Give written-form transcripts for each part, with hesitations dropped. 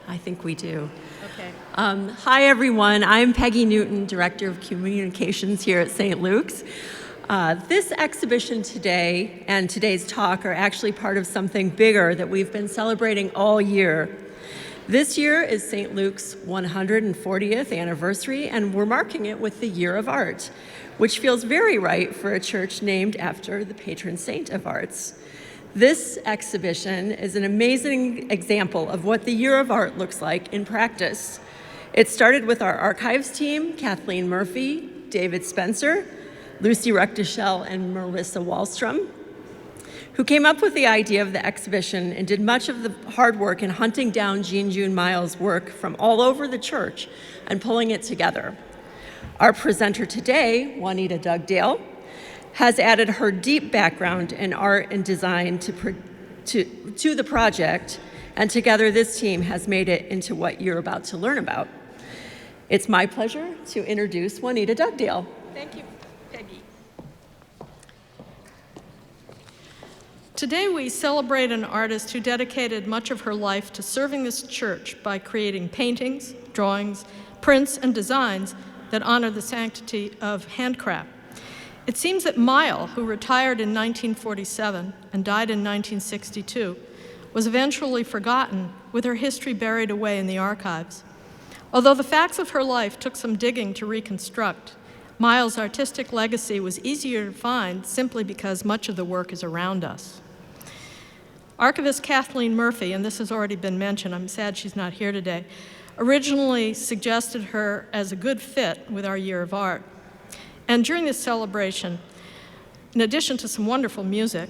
I think we do. Okay. Hi, everyone. I'm Peggy Newton, Director of Communications here at St. Luke's. This exhibition today and today's talk are actually part of something bigger that we've been celebrating all year. This year is St. Luke's 140th anniversary, and we're marking it with the Year of Art, which feels very right for a church named after the patron saint of arts. This exhibition is an amazing example of what the Year of Art looks like in practice. It started with our archives team, Kathleen Murphy, David Spencer, Lucy Ruckdeschell, and Marissa Wallstrom, who came up with the idea of the exhibition and did much of the hard work in hunting down Jean June Myall's work from all over the church and pulling it together. Our presenter today, Juanita Dugdale, has added her deep background in art and design to the project, and together this team has made it into what you're about to learn about. It's my pleasure to introduce Juanita Dugdale. Thank you, Peggy. Today we celebrate an artist who dedicated much of her life to serving this church by creating paintings, drawings, prints, and designs that honor the sanctity of handcraft. It seems that Myall, who retired in 1947 and died in 1962, was eventually forgotten, with her history buried away in the archives. Although the facts of her life took some digging to reconstruct, Myall's artistic legacy was easier to find simply because much of the work is around us. Archivist Kathleen Murphy, and this has already been mentioned, I'm sad she's not here today, originally suggested her as a good fit with our Year of Art. And during this celebration, in addition to some wonderful music,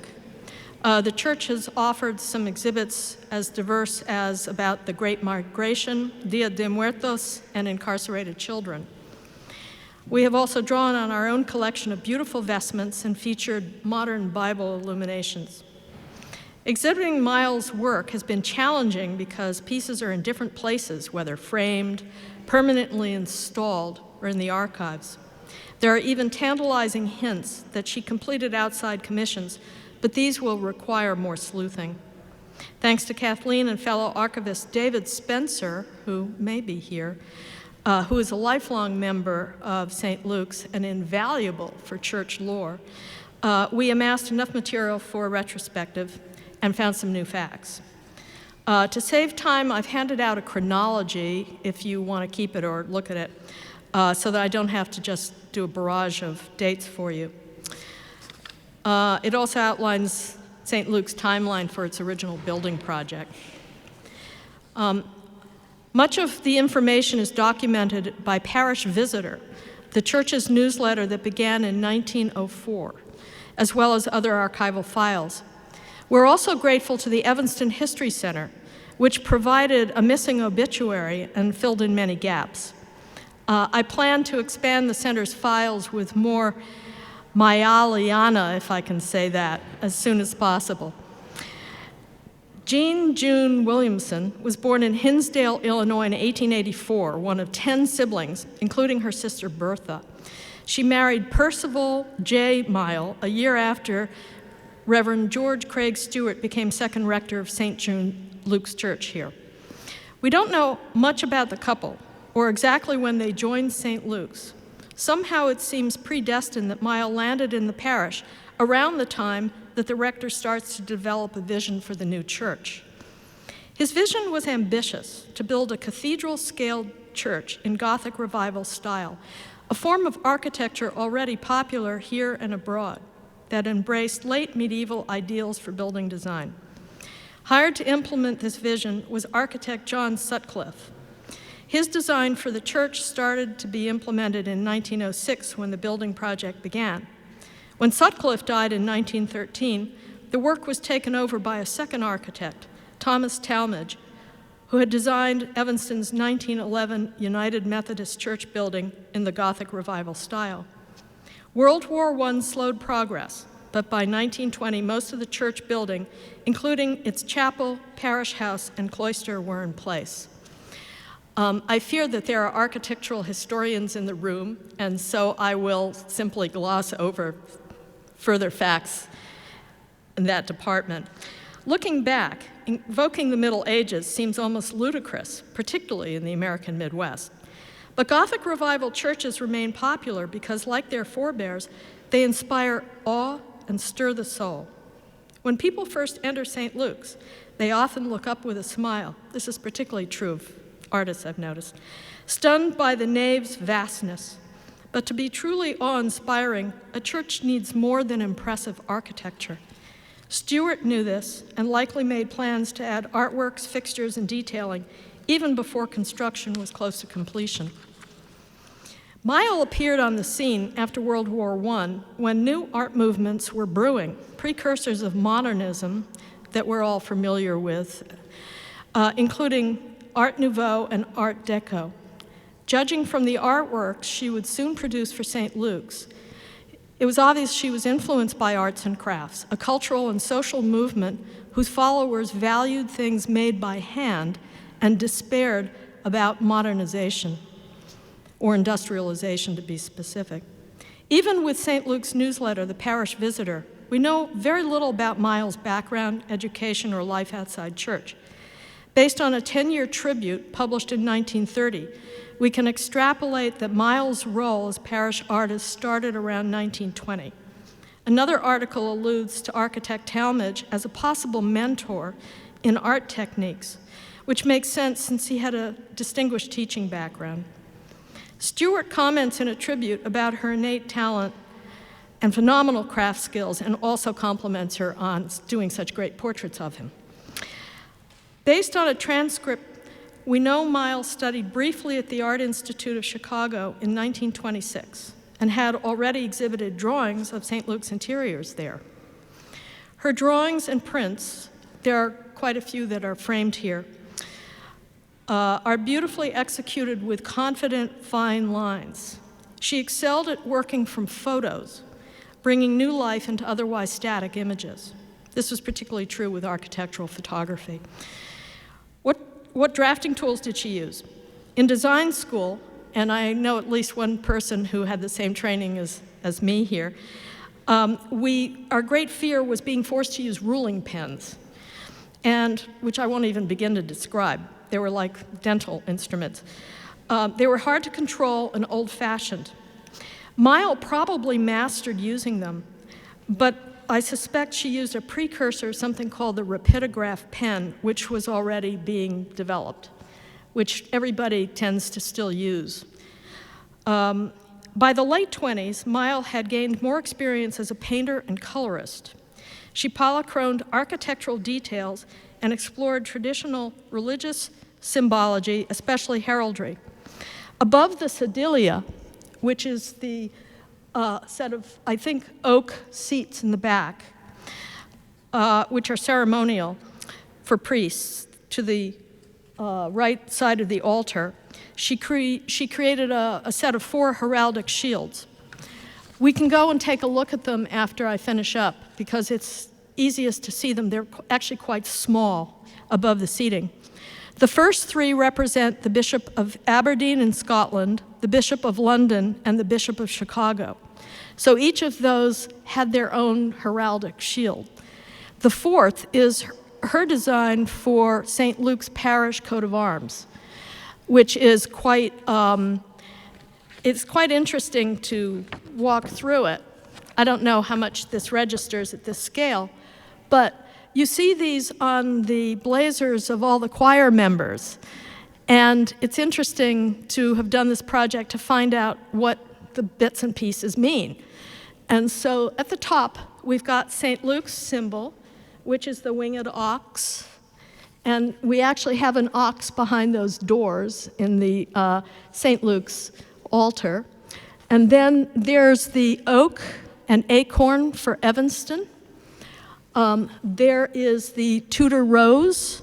the church has offered some exhibits as diverse as about the Great Migration, Dia de Muertos, and incarcerated children. We have also drawn on our own collection of beautiful vestments and featured modern Bible illuminations. Exhibiting Myall's work has been challenging because pieces are in different places, whether framed, permanently installed, or in the archives. There are even tantalizing hints that she completed outside commissions, but these will require more sleuthing. Thanks to Kathleen and fellow archivist David Spencer, who may be here, who is a lifelong member of St. Luke's and invaluable for church lore, we amassed enough material for a retrospective and found some new facts. To save time, I've handed out a chronology, if you want to keep it or look at it, so that I don't have to just do a barrage of dates for you. It also outlines St. Luke's timeline for its original building project. Much of the information is documented by Parish Visitor, the church's newsletter that began in 1904, as well as other archival files. We're also grateful to the Evanston History Center, which provided a missing obituary and filled in many gaps. I plan to expand the center's files with more Myalliana, if I can say that, as soon as possible. Jean June Williamson was born in Hinsdale, Illinois in 1884, one of 10 siblings, including her sister Bertha. She married Percival J. Myall a year after Reverend George Craig Stewart became second rector of St. June Luke's Church here. We don't know much about the couple, or exactly when they joined St. Luke's. Somehow it seems predestined that Myall landed in the parish around the time that the rector starts to develop a vision for the new church. His vision was ambitious, to build a cathedral-scaled church in Gothic Revival style, a form of architecture already popular here and abroad that embraced late medieval ideals for building design. Hired to implement this vision was architect John Sutcliffe. His design for the church started to be implemented in 1906 when the building project began. When Sutcliffe died in 1913, the work was taken over by a second architect, Thomas Talmadge, who had designed Evanston's 1911 United Methodist Church building in the Gothic Revival style. World War I slowed progress, but by 1920, most of the church building, including its chapel, parish house, and cloister, were in place. I fear that there are architectural historians in the room, and so I will simply gloss over further facts in that department. Looking back, invoking the Middle Ages seems almost ludicrous, particularly in the American Midwest. But Gothic Revival churches remain popular because, like their forebears, they inspire awe and stir the soul. When people first enter St. Luke's, they often look up with a smile. This is particularly true of artists, I've noticed. Stunned by the nave's vastness. But to be truly awe-inspiring, a church needs more than impressive architecture. Stewart knew this and likely made plans to add artworks, fixtures, and detailing even before construction was close to completion. Myall appeared on the scene after World War I when new art movements were brewing, precursors of modernism that we're all familiar with, including Art Nouveau and Art Deco. Judging from the artworks she would soon produce for St. Luke's, it was obvious she was influenced by arts and crafts, a cultural and social movement whose followers valued things made by hand and despaired about modernization, or industrialization to be specific. Even with St. Luke's newsletter, The Parish Visitor, we know very little about Myall's background, education, or life outside church. Based on a 10-year tribute published in 1930, we can extrapolate that Myall's role as parish artist started around 1920. Another article alludes to architect Talmage as a possible mentor in art techniques, which makes sense since he had a distinguished teaching background. Stewart comments in a tribute about her innate talent and phenomenal craft skills, and also compliments her on doing such great portraits of him. Based on a transcript, we know Myall studied briefly at the Art Institute of Chicago in 1926 and had already exhibited drawings of St. Luke's interiors there. Her drawings and prints, there are quite a few that are framed here, are beautifully executed with confident, fine lines. She excelled at working from photos, bringing new life into otherwise static images. This was particularly true with architectural photography. What drafting tools did she use? In design school, and I know at least one person who had the same training as me here, our great fear was being forced to use ruling pens, and which I won't even begin to describe. They were like dental instruments. They were hard to control and old-fashioned. Myall probably mastered using them, but I suspect she used a precursor, something called the rapidograph pen, which was already being developed, which everybody tends to still use. By the late 20s, Myall had gained more experience as a painter and colorist. She polychromed architectural details and explored traditional religious symbology, especially heraldry. Above the sedilia, which is the set of, I think, oak seats in the back, which are ceremonial for priests, to the right side of the altar, she created a set of 4 heraldic shields. We can go and take a look at them after I finish up because it's easiest to see them. They're actually quite small above the seating. The first 3 represent the Bishop of Aberdeen in Scotland, the Bishop of London, and the Bishop of Chicago. So each of those had their own heraldic shield. The 4th is her design for St. Luke's Parish coat of arms, which is it's quite interesting to walk through it. I don't know how much this registers at this scale, but you see these on the blazers of all the choir members. And it's interesting to have done this project to find out what the bits and pieces mean. And so at the top, we've got St. Luke's symbol, which is the winged ox. And we actually have an ox behind those doors in the St. Luke's altar. And then there's the oak and acorn for Evanston. There is the Tudor rose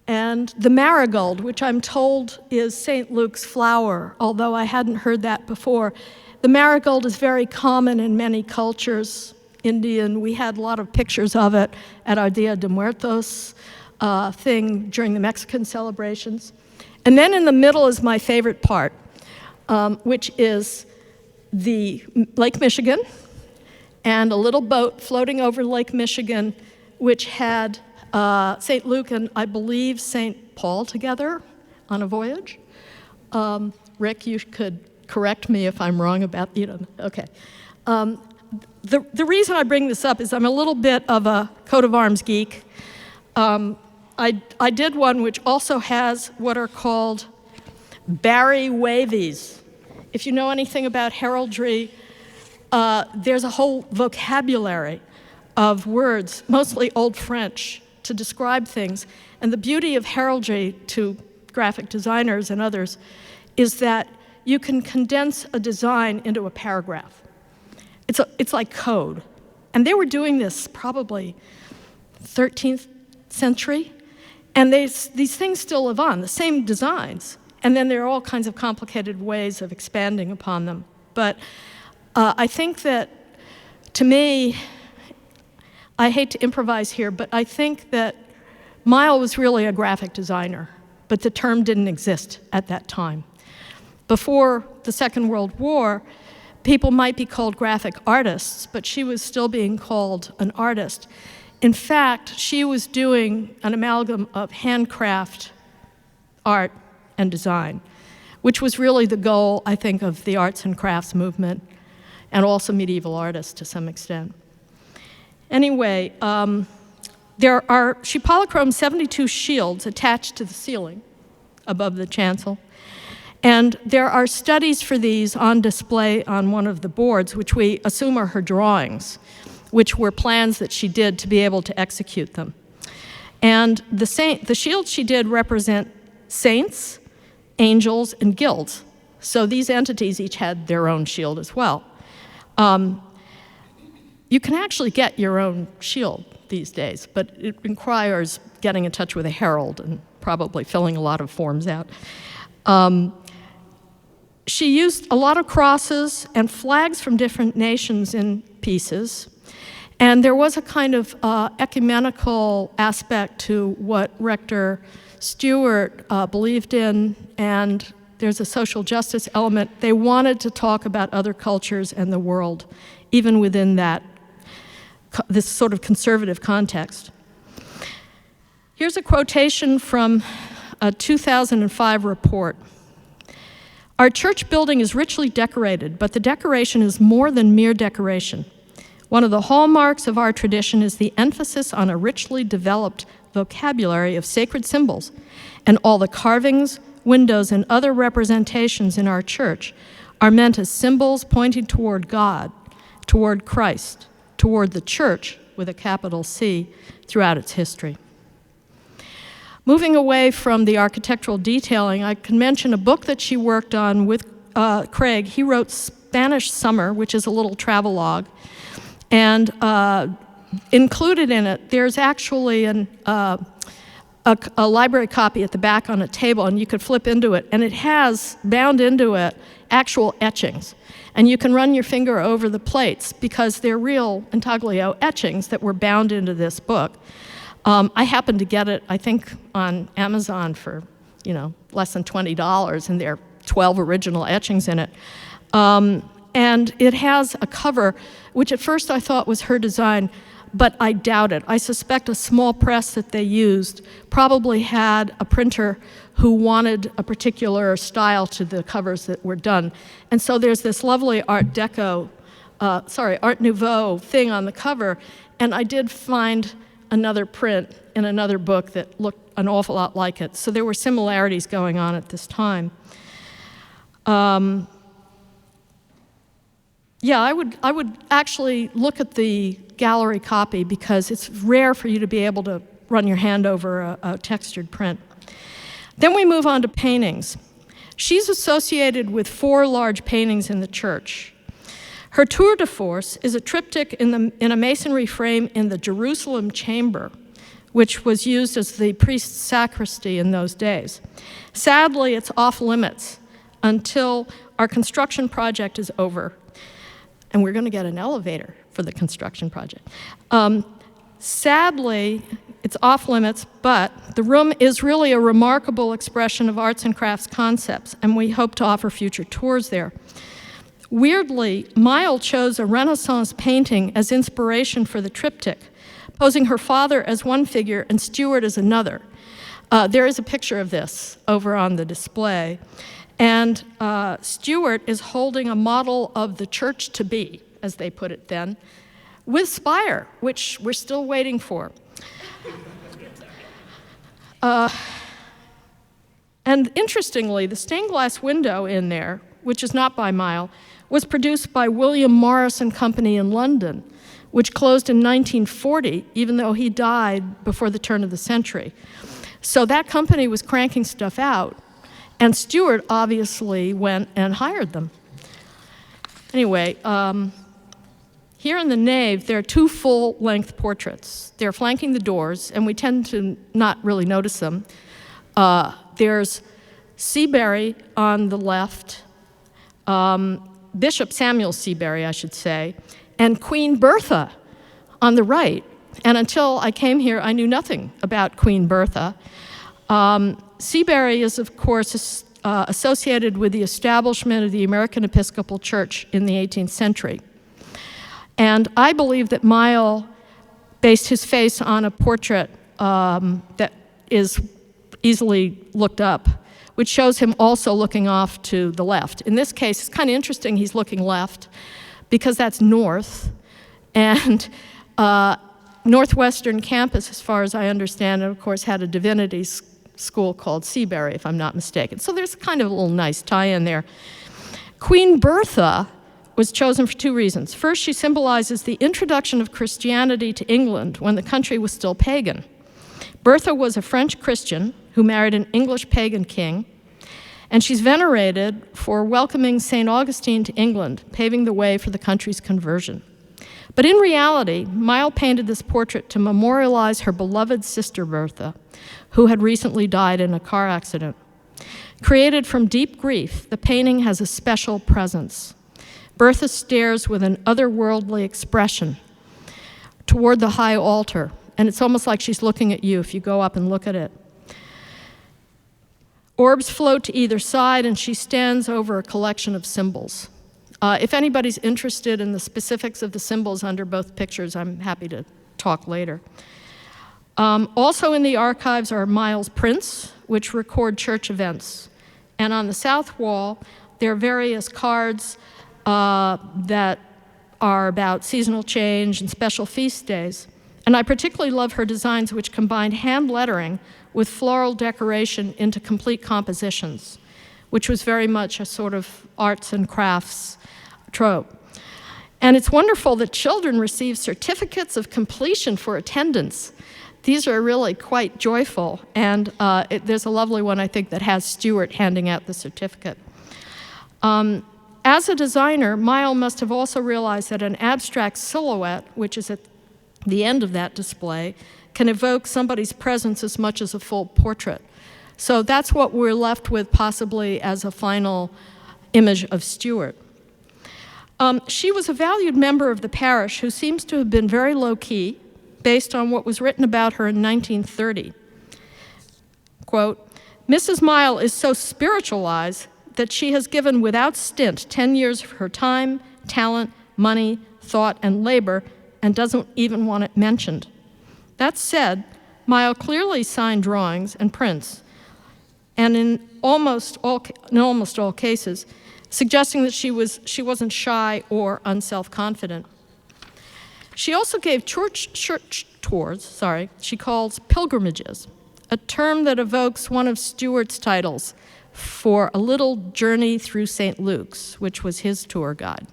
and the marigold, which I'm told is St. Luke's flower, although I hadn't heard that before. The marigold is very common in many cultures. Indian, we had a lot of pictures of it at our Dia de Muertos thing during the Mexican celebrations. And then in the middle is my favorite part, which is the Lake Michigan, and a little boat floating over Lake Michigan which had St. Luke and I believe St. Paul together on a voyage. Rick, you could correct me if I'm wrong about, okay. The reason I bring this up is I'm a little bit of a coat of arms geek. I did one which also has what are called Barry wavies. If you know anything about heraldry, there's a whole vocabulary of words, mostly Old French, to describe things. And the beauty of heraldry to graphic designers and others is that you can condense a design into a paragraph. It's like code. And they were doing this probably 13th century. And these things still live on, the same designs. And then there are all kinds of complicated ways of expanding upon them. But I think that, to me, I hate to improvise here, but I think that Myall was really a graphic designer, but the term didn't exist at that time. Before the Second World War, people might be called graphic artists, but she was still being called an artist. In fact, she was doing an amalgam of handcraft, art, and design, which was really the goal, I think, of the arts and crafts movement, and also medieval artists to some extent. Anyway, she polychromed 72 shields attached to the ceiling above the chancel. And there are studies for these on display on one of the boards, which we assume are her drawings, which were plans that she did to be able to execute them. And the shields she did represent saints, angels, and guilds. So these entities each had their own shield as well. You can actually get your own shield these days, but it requires getting in touch with a herald and probably filling a lot of forms out. She used a lot of crosses and flags from different nations in pieces, and there was a kind of ecumenical aspect to what Rector Stewart believed in, and there's a social justice element. They wanted to talk about other cultures and the world, even within this sort of conservative context. Here's a quotation from a 2005 report. Our church building is richly decorated, but the decoration is more than mere decoration. One of the hallmarks of our tradition is the emphasis on a richly developed vocabulary of sacred symbols, and all the carvings, windows, and other representations in our church are meant as symbols pointing toward God, toward Christ, toward the church, with a capital C, throughout its history. Moving away from the architectural detailing, I can mention a book that she worked on with Craig. He wrote Spanish Summer, which is a little travelogue, and included in it, there's actually a library copy at the back on a table, and you could flip into it, and it has, bound into it, actual etchings. And you can run your finger over the plates because they're real intaglio etchings that were bound into this book. I happened to get it, I think, on Amazon for, less than $20, and there are 12 original etchings in it. And it has a cover, which at first I thought was her design, but I doubt it. I suspect a small press that they used probably had a printer who wanted a particular style to the covers that were done. And so there's this lovely Art Nouveau thing on the cover, and I did find another print in another book that looked an awful lot like it. So there were similarities going on at this time. I would actually look at the gallery copy because it's rare for you to be able to run your hand over a textured print. Then we move on to paintings. She's associated with 4 large paintings in the church. Her tour de force is a triptych in a masonry frame in the Jerusalem chamber, which was used as the priest's sacristy in those days. Sadly, it's off limits until our construction project is over, and we're going to get an elevator for the construction project. Sadly, it's off limits, but the room is really a remarkable expression of arts and crafts concepts, and we hope to offer future tours there. Weirdly, Myall chose a Renaissance painting as inspiration for the triptych, posing her father as one figure and Stewart as another. There is a picture of this over on the display. And Stewart is holding a model of the church to be, as they put it then, with spire, which we're still waiting for. And interestingly, the stained glass window in there, which is not by Myall, was produced by William Morris and Company in London, which closed in 1940, even though he died before the turn of the century. So that company was cranking stuff out, and Stewart obviously went and hired them. Anyway, here in the nave, there are two full-length portraits. They're flanking the doors, and we tend to not really notice them. There's Seabury on the left, Bishop Samuel Seabury, I should say, and Queen Bertha on the right. And until I came here, I knew nothing about Queen Bertha. Seabury is, of course, associated with the establishment of the American Episcopal Church in the 18th century. And I believe that Myall based his face on a portrait that is easily looked up, which shows him also looking off to the left. In this case, it's kind of interesting he's looking left because that's north, and Northwestern campus, as far as I understand it, of course, had a divinity school called Seabury, if I'm not mistaken. So there's kind of a little nice tie-in there. Queen Bertha was chosen for two reasons. First, she symbolizes the introduction of Christianity to England when the country was still pagan. Bertha was a French Christian who married an English pagan king, and she's venerated for welcoming St. Augustine to England, paving the way for the country's conversion. But in reality, Myall painted this portrait to memorialize her beloved sister Bertha, who had recently died in a car accident. Created from deep grief, the painting has a special presence. Bertha stares with an otherworldly expression toward the high altar, and it's almost like she's looking at you if you go up and look at it. Orbs float to either side, and she stands over a collection of symbols. If anybody's interested in the specifics of the symbols under both pictures, I'm happy to talk later. Also in the archives are Myall's prints, which record church events. And on the south wall, there are various cards that are about seasonal change and special feast days. And I particularly love her designs, which combine hand lettering with floral decoration into complete compositions, which was very much a sort of arts and crafts trope. And it's wonderful that children receive certificates of completion for attendance. These are really quite joyful, and there's a lovely one, I think, that has Stewart handing out the certificate. As a designer, Myall must have also realized that an abstract silhouette, which is at the end of that display, can evoke somebody's presence as much as a full portrait. So that's what we're left with possibly as a final image of Stewart. She was a valued member of the parish who seems to have been very low-key based on what was written about her in 1930. Quote, "Mrs. Myall is so spiritualized that she has given without stint 10 years of her time, talent, money, thought, and labor, and doesn't even want it mentioned. That said, Myall clearly signed drawings and prints, and in almost all cases, suggesting that she wasn't shy or unself-confident. She also gave church tours, she calls pilgrimages, a term that evokes one of Stewart's titles for A Little Journey Through St. Luke's, which was his tour guide.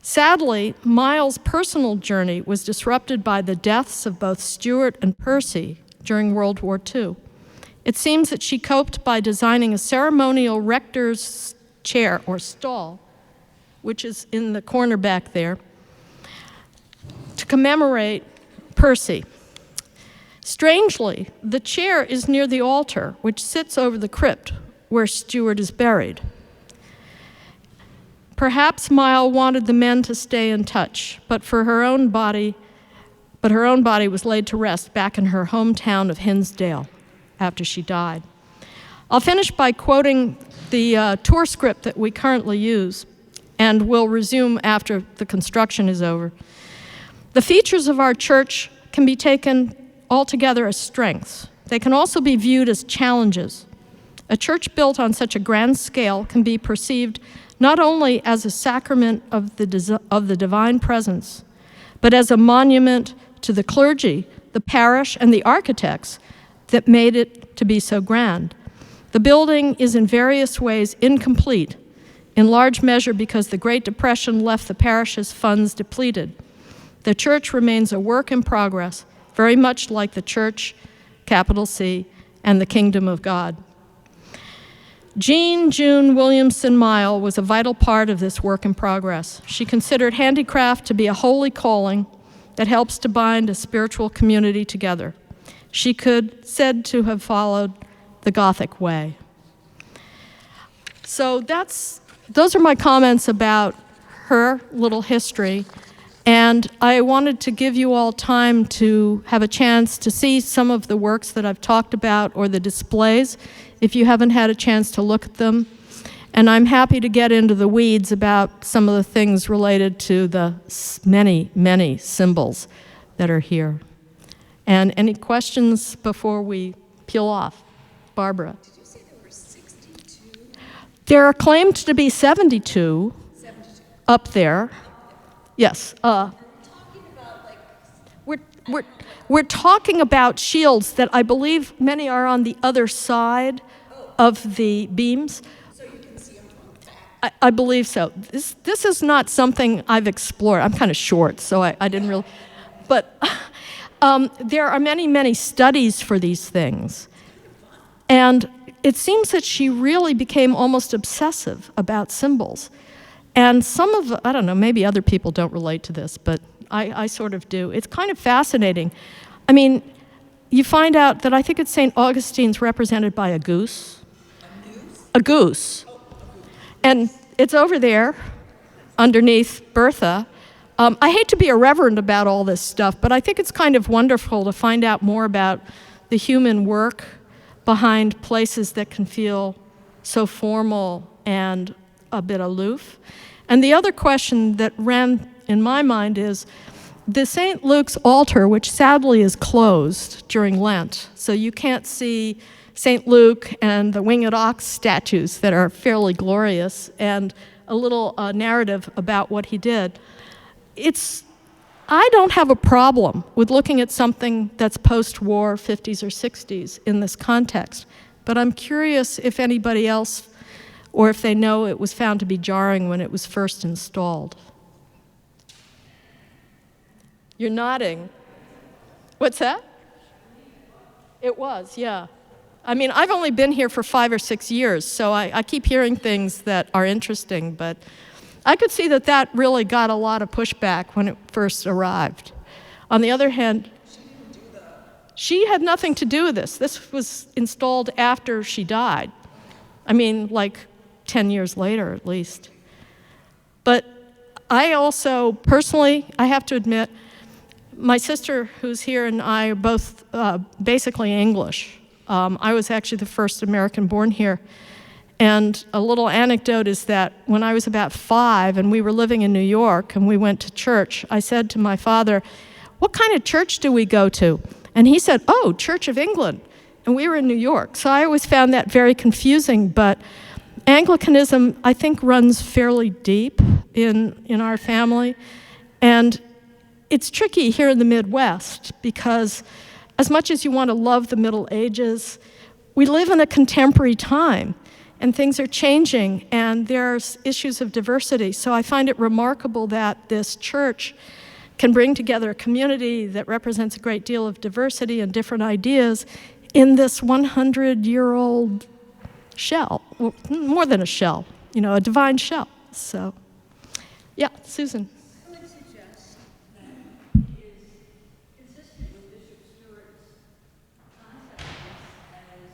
Sadly, Myall's personal journey was disrupted by the deaths of both Stewart and Percy during World War II. It seems that she coped by designing a ceremonial rector's chair or stall, which is in the corner back there, to commemorate Percy. Strangely, the chair is near the altar, which sits over the crypt where Stewart is buried. Perhaps Myall wanted the men to stay in touch, but her own body was laid to rest back in her hometown of Hinsdale after she died. I'll finish by quoting the tour script that we currently use and will resume after the construction is over. The features of our church can be taken altogether as strengths. They can also be viewed as challenges. A church built on such a grand scale can be perceived not only as a sacrament of the divine presence, but as a monument to the clergy, the parish, and the architects that made it to be so grand. The building is in various ways incomplete, in large measure because the Great Depression left the parish's funds depleted. The church remains a work in progress, very much like the church, capital C, and the kingdom of God. Jean June Myall was a vital part of this work in progress. She considered handicraft to be a holy calling that helps to bind a spiritual community together. She said to have followed the Gothic way. So those are my comments about her little history. And I wanted to give you all time to have a chance to see some of the works that I've talked about or the displays, if you haven't had a chance to look at them. And I'm happy to get into the weeds about some of the things related to the many, many symbols that are here. And any questions before we peel off? Barbara? Did you say there were 62? There are claimed to be 72 up there. Yes. We're talking about shields that I believe many are on the other side of the beams. So you can see them from the back. I believe so. This is not something I've explored. I'm kind of short, so I didn't really. But there are many, many studies for these things. And it seems that she really became almost obsessive about symbols. And I don't know, maybe other people don't relate to this, but I sort of do. It's kind of fascinating. I mean, you find out that I think it's St. Augustine's represented by a goose. A goose. And it's over there underneath Bertha. I hate to be irreverent about all this stuff, but I think it's kind of wonderful to find out more about the human work behind places that can feel so formal and a bit aloof. And the other question that ran in my mind is the St. Luke's altar, which sadly is closed during Lent, so you can't see St. Luke and the winged ox statues that are fairly glorious, and a little narrative about what he did. I don't have a problem with looking at something that's post-war, 50s or 60s in this context, but I'm curious if anybody else, or if they know it was found to be jarring when it was first installed. You're nodding. What's that? It was, yeah. I mean, I've only been here for 5 or 6 years, so I keep hearing things that are interesting, but I could see that really got a lot of pushback when it first arrived. On the other hand, she had nothing to do with this. This was installed after she died. I mean, like 10 years later, at least. But I also, personally, I have to admit, my sister, who's here, and I are both basically English. I was actually the first American born here. And a little anecdote is that when I was about 5 and we were living in New York and we went to church, I said to my father, "What kind of church do we go to?" And he said, "Oh, Church of England." And we were in New York. So I always found that very confusing, but Anglicanism, I think, runs fairly deep in our family. And it's tricky here in the Midwest because as much as you want to love the Middle Ages, we live in a contemporary time. And things are changing, and there's issues of diversity. So I find it remarkable that this church can bring together a community that represents a great deal of diversity and different ideas in this 100-year-old shell, well, more than a shell, a divine shell. So, yeah, Susan. I would suggest that it is consistent with Bishop Stewart's concept as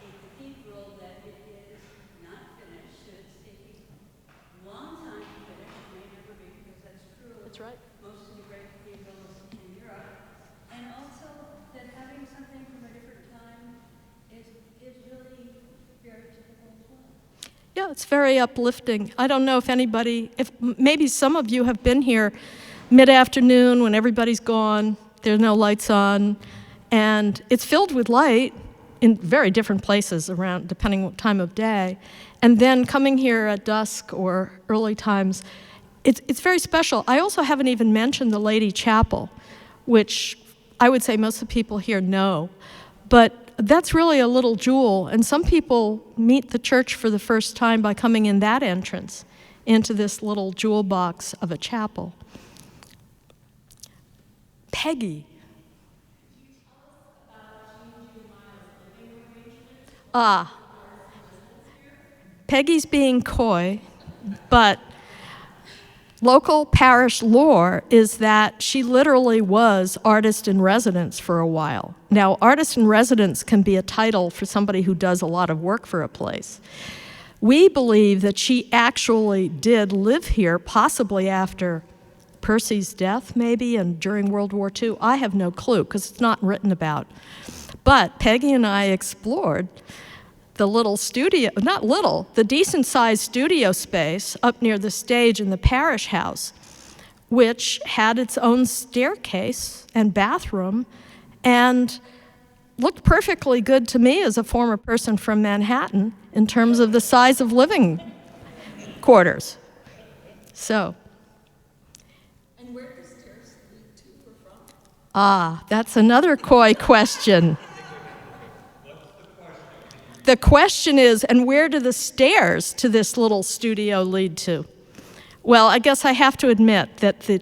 a cathedral that it is not finished. It's taking a long time to finish. It may never be, because that's true. That's right. Most of the great cathedrals in Europe. And also that having something from a different time is really very typical as well. Yeah, it's very uplifting. I don't know if maybe some of you have been here mid-afternoon when everybody's gone, there's no lights on, and it's filled with light in very different places around, depending what time of day. And then coming here at dusk or early times, it's very special. I also haven't even mentioned the Lady Chapel, which I would say most of the people here know. But that's really a little jewel, and some people meet the church for the first time by coming in that entrance into this little jewel box of a chapel. Peggy. Peggy's being coy, but local parish lore is that she literally was artist in residence for a while. Now, artist in residence can be a title for somebody who does a lot of work for a place. We believe that she actually did live here, possibly after Percy's death, maybe, and during World War II. I have no clue, because it's not written about. But Peggy and I explored the little studio, not little, the decent-sized studio space up near the stage in the parish house, which had its own staircase and bathroom, and looked perfectly good to me as a former person from Manhattan in terms of the size of living quarters. So. And where do the stairs lead to or from? That's another coy question. The question is, and where do the stairs to this little studio lead to? Well, I guess I have to admit that the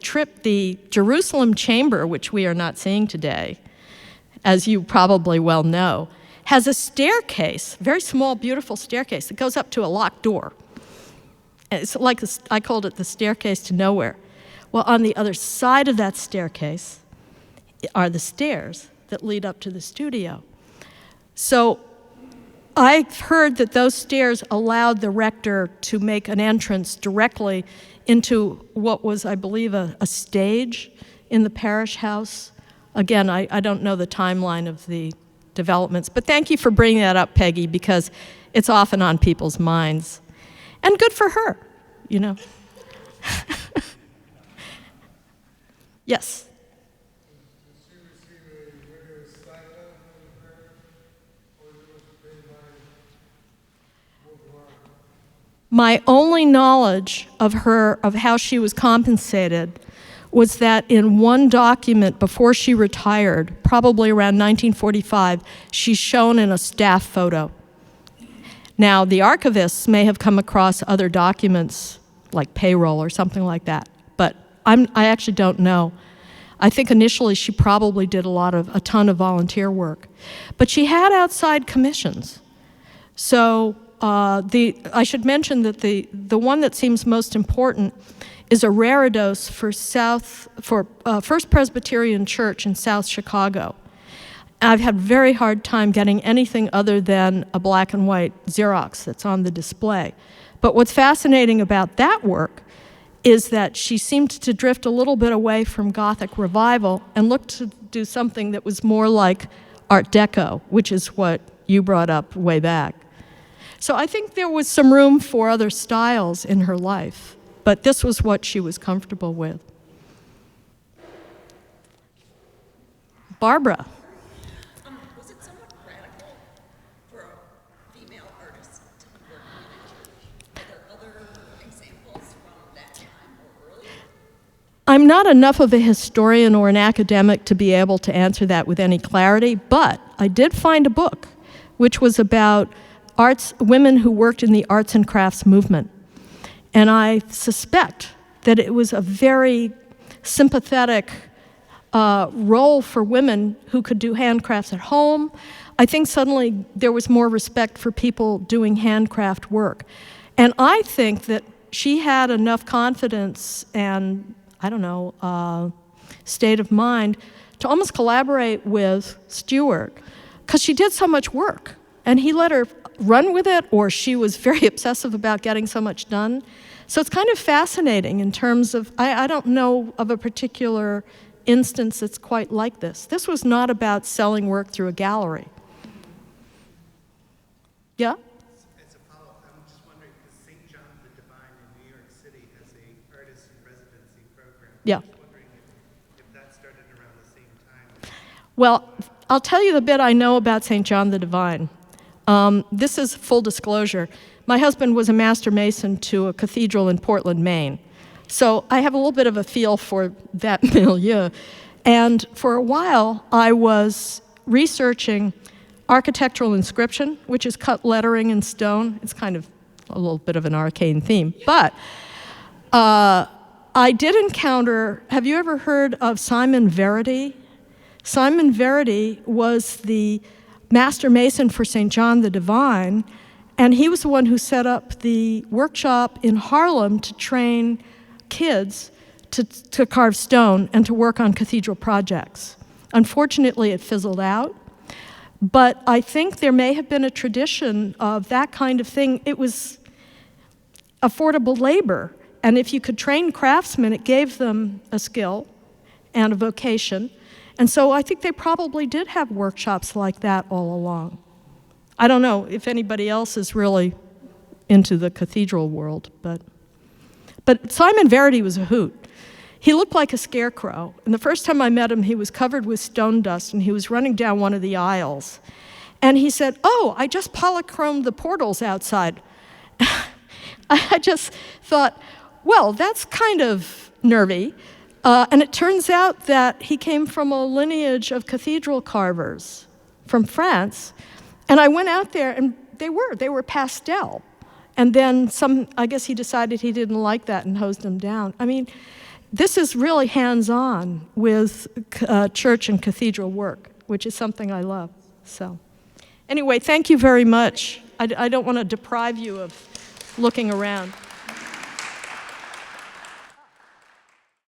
Jerusalem chamber, which we are not seeing today, as you probably well know, has a staircase, very small, beautiful staircase that goes up to a locked door. It's like, I called it the staircase to nowhere. Well, on the other side of that staircase are the stairs that lead up to the studio. So I've heard that those stairs allowed the rector to make an entrance directly into what was, I believe, a stage in the parish house. Again, I don't know the timeline of the developments, but thank you for bringing that up, Peggy, because it's often on people's minds. And good for her, you know. Yes? My only knowledge of how she was compensated was that in one document before she retired, probably around 1945, she's shown in a staff photo. Now, the archivists may have come across other documents, like payroll or something like that, but I actually don't know. I think initially she probably did a ton of volunteer work. But she had outside commissions. So I should mention that the one that seems most important is a reredos for First Presbyterian Church in South Chicago. I've had very hard time getting anything other than a black and white Xerox that's on the display. But what's fascinating about that work is that she seemed to drift a little bit away from Gothic revival and looked to do something that was more like Art Deco, which is what you brought up way back. So I think there was some room for other styles in her life, but this was what she was comfortable with. Barbara. Was it somewhat radical for a female artist to be working in a church? Are there other examples from that time or earlier? I'm not enough of a historian or an academic to be able to answer that with any clarity, but I did find a book which was about women who worked in the arts and crafts movement. And I suspect that it was a very sympathetic role for women who could do handcrafts at home. I think suddenly there was more respect for people doing handcraft work. And I think that she had enough confidence and, state of mind to almost collaborate with Stewart, because she did so much work. And he let her run with it, or she was very obsessive about getting so much done. So it's kind of fascinating in terms of, I don't know of a particular instance that's quite like this. This was not about selling work through a gallery. Yeah? As a follow-up, I'm just wondering, because St. John the Divine in New York City has an artist in residency program. Yeah. I was wondering Well, I'll tell you the bit I know about St. John the Divine. This is full disclosure. My husband was a master mason to a cathedral in Portland, Maine. So I have a little bit of a feel for that milieu. And for a while, I was researching architectural inscription, which is cut lettering in stone. It's kind of a little bit of an arcane theme. But I did encounter, have you ever heard of Simon Verity? Simon Verity was the master mason for St. John the Divine, and he was the one who set up the workshop in Harlem to train kids to carve stone and to work on cathedral projects. Unfortunately, it fizzled out, but I think there may have been a tradition of that kind of thing. It was affordable labor, and if you could train craftsmen, it gave them a skill and a vocation. And so I think they probably did have workshops like that all along. I don't know if anybody else is really into the cathedral world, but Simon Verity was a hoot. He looked like a scarecrow, and the first time I met him, he was covered with stone dust, and he was running down one of the aisles. And he said, "Oh, I just polychromed the portals outside." I just thought, well, that's kind of nervy. And it turns out that he came from a lineage of cathedral carvers from France. And I went out there, and they were pastel. And then I guess he decided he didn't like that and hosed them down. I mean, this is really hands-on with church and cathedral work, which is something I love. So anyway, thank you very much. I don't want to deprive you of looking around.